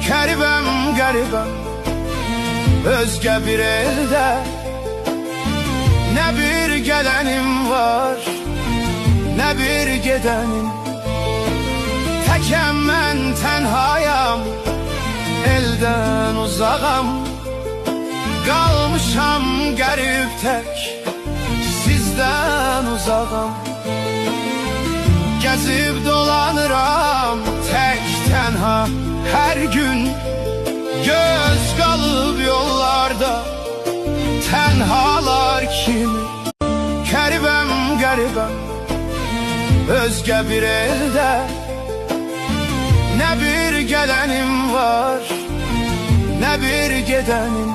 Qəribəm, qəribəm özgə bir elde, nə bir gələnim var, nə bir gedənim. Təkəm mən, tənhayam, eldən uzağam. Qalmışam qərib tək, sizdən uzağam. Gəzib dolanıram tək tənha hər gün. Göz qalıb yollarda tənhalar kimi. Qəribəm, qəribəm özgə bir elde, nə bir gələnim var, nə bir gedənim.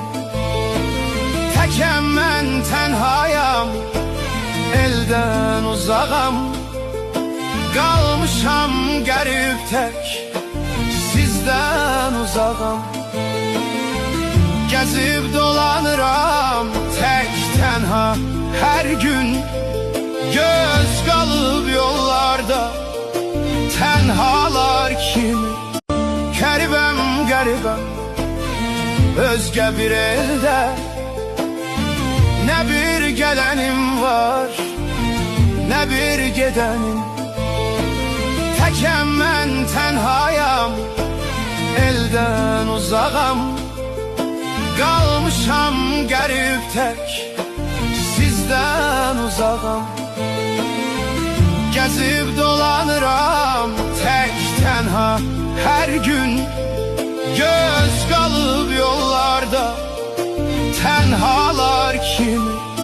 Təkəm mən, tənhayam, eldən uzağam. Qalmışam qərib tək, sizdən uzağam. Gəzib dolanıram tək tənha hər gün. Göz qalıb yollarda tənhalar kimi. Qəribəm, qəribəm özgə bir elde, nə bir gələnim var, nə bir gedənim. Təkəm mən, tənhayam, eldən uzağam. Qalmışam qərib tək, sizdən uzağam. Gəzib dolanıram tək tənha hər gün. Göz qalıb yollarda tənhalar kimi.